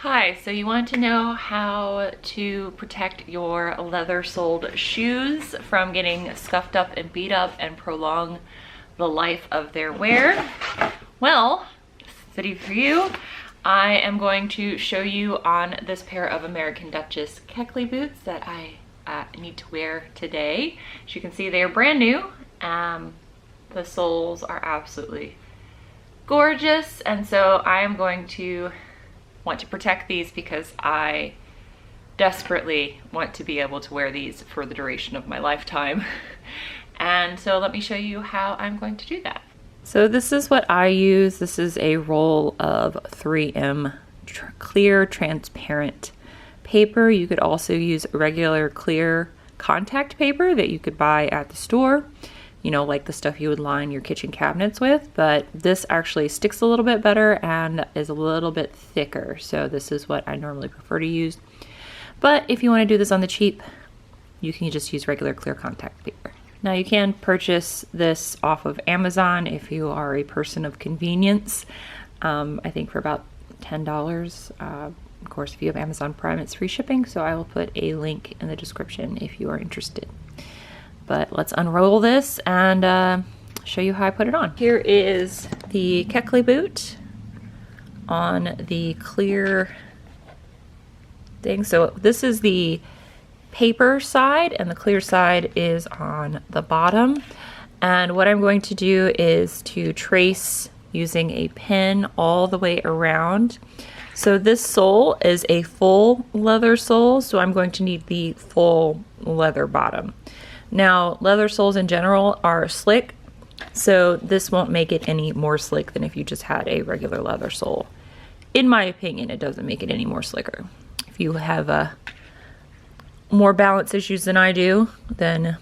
Hi, so you want to know how to protect your leather-soled shoes from getting scuffed up and beat up and prolong the life of their wear? Well, this is the video for you. I am going to show you on this pair of American Duchess Keckley boots that I need to wear today. As you can see, they are brand new. The soles are absolutely gorgeous, and so I am going to want to protect these because I desperately want to be able to wear these for the duration of my lifetime. And so let me show you how I'm going to do that. So this is what I use. This is a roll of 3M clear transparent paper. You could also use regular clear contact paper that you could buy at the store, you know, like the stuff you would line your kitchen cabinets with, but this actually sticks a little bit better and is a little bit thicker. So this is what I normally prefer to use. But if you want to do this on the cheap, you can just use regular clear contact paper. Now you can purchase this off of Amazon if you are a person of convenience. I think for about $10. Of course, if you have Amazon Prime, it's free shipping. So I will put a link in the description if you are interested. But let's unroll this and show you how I put it on. Here is the Keckley boot on the clear thing. So this is the paper side and the clear side is on the bottom. And what I'm going to do is to trace using a pen all the way around. So this sole is a full leather sole, so I'm going to need the full leather bottom. Now, leather soles in general are slick, so this won't make it any more slick than if you just had a regular leather sole. In my opinion, it doesn't make it any more slicker. If you have more balance issues than I do, then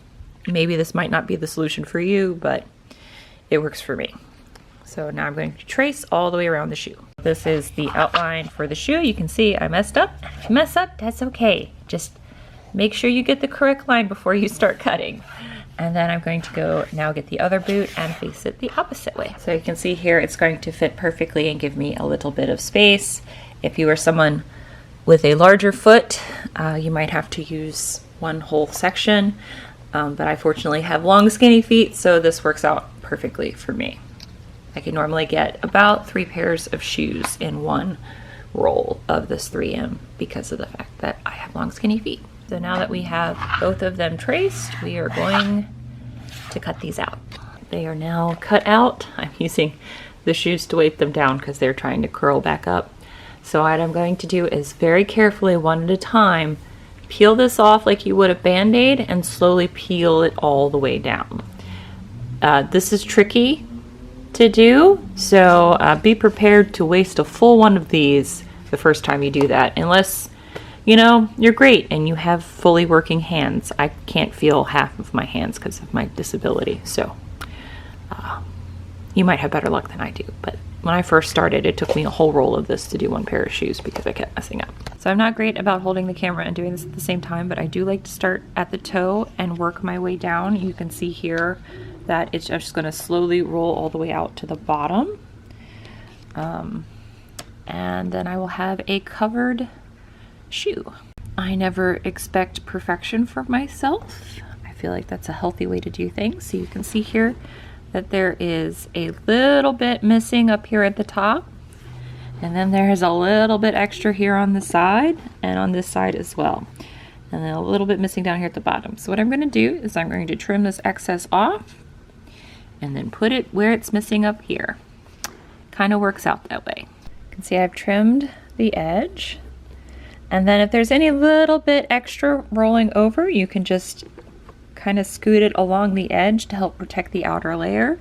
maybe this might not be the solution for you, but it works for me. So now I'm going to trace all the way around the shoe. This is the outline for the shoe. You can see I messed up. If you mess up, that's okay. Just make sure you get the correct line before you start cutting. And then I'm going to go now get the other boot and face it the opposite way. So you can see here it's going to fit perfectly and give me a little bit of space. If you are someone with a larger foot, you might have to use one whole section. But I fortunately have long skinny feet, so this works out perfectly for me. I can normally get about 3 pairs of shoes in one roll of this 3M because of the fact that I have long skinny feet. So now that we have both of them traced, we are going to cut these out. They are now cut out. I'm using the shoes to weight them down because they're trying to curl back up. So what I'm going to do is very carefully, one at a time, peel this off like you would a Band-Aid and slowly peel it all the way down. This is tricky to do, so be prepared to waste a full one of these the first time you do that, unless you know you're great and you have fully working hands. I can't feel half of my hands because of my disability, so you might have better luck than I do. But when I first started, it took me a whole roll of this to do one pair of shoes because I kept messing up. So I'm not great about holding the camera and doing this at the same time, but I do like to start at the toe and work my way down. You can see here that it's just going to slowly roll all the way out to the bottom. And then I will have a covered shoe. I never expect perfection for myself. I feel like that's a healthy way to do things. So you can see here that there is a little bit missing up here at the top. And then there is a little bit extra here on the side and on this side as well. And then a little bit missing down here at the bottom. So what I'm going to do is I'm going to trim this excess off and then put it where it's missing up here. Kind of works out that way. You can see I've trimmed the edge. And then if there's any little bit extra rolling over, you can just kind of scoot it along the edge to help protect the outer layer.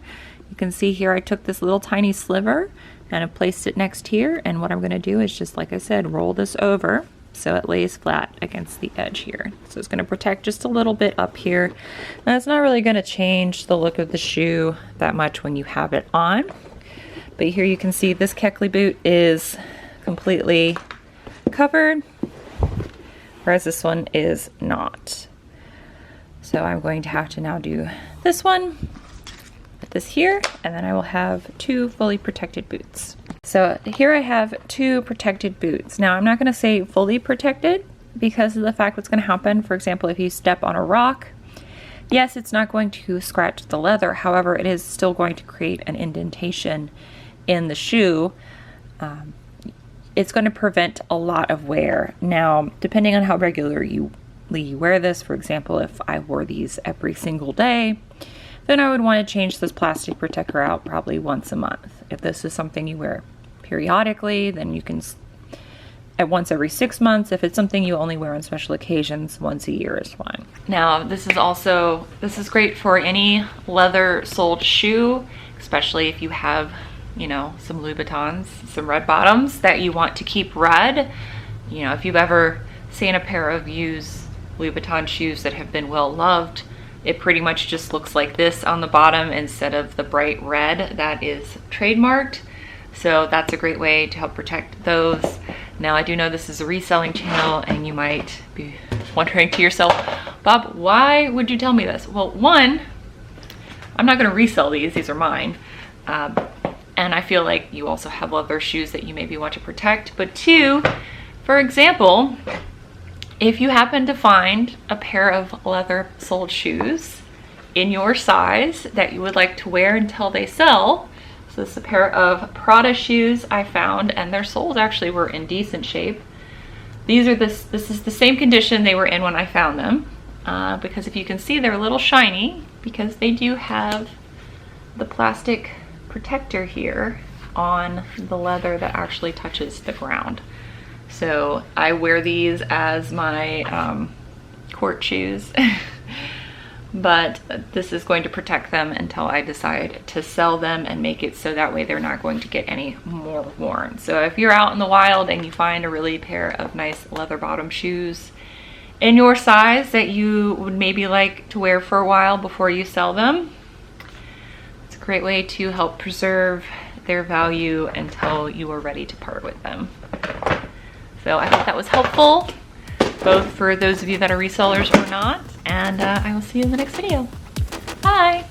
You can see here I took this little tiny sliver and I placed it next here, and what I'm going to do is just, like I said, roll this over so it lays flat against the edge here. So it's going to protect just a little bit up here. Now it's not really going to change the look of the shoe that much when you have it on, but here you can see this Keckley boot is completely covered, whereas this one is not. So I'm going to have to now do this one, put this here, and then I will have 2 fully protected boots. So here I have 2 protected boots. Now I'm not going to say fully protected because of the fact what's going to happen. For example, if you step on a rock, yes, it's not going to scratch the leather. However, it is still going to create an indentation in the shoe. It's going to prevent a lot of wear. Now, depending on how regularly you wear this, for example, if I wore these every single day, then I would want to change this plastic protector out probably once a month. If this is something you wear periodically, then you can at once every 6 months. If it's something you only wear on special occasions, once a year is fine. Now, this is great for any leather soled shoe, especially if you have, you know, some Louboutins, some red bottoms that you want to keep red. You know, if you've ever seen a pair of used Louboutin shoes that have been well loved, it pretty much just looks like this on the bottom instead of the bright red that is trademarked. So that's a great way to help protect those. Now, I do know this is a reselling channel and you might be wondering to yourself, Bob, why would you tell me this? Well, one, I'm not going to resell these are mine. And I feel like you also have leather shoes that you maybe want to protect. But 2, for example, if you happen to find a pair of leather soled shoes in your size that you would like to wear until they sell, so this is a pair of Prada shoes I found, and their soles actually were in decent shape. This is the same condition they were in when I found them, because if you can see, they're a little shiny because they do have the plastic protector here on the leather that actually touches the ground. So I wear these as my court shoes, but this is going to protect them until I decide to sell them and make it so that way they're not going to get any more worn. So if you're out in the wild and you find a really pair of nice leather bottom shoes in your size that you would maybe like to wear for a while before you sell them, it's a great way to help preserve their value until you are ready to part with them. So I hope that was helpful, both for those of you that are resellers or not, and I will see you in the next video. Bye!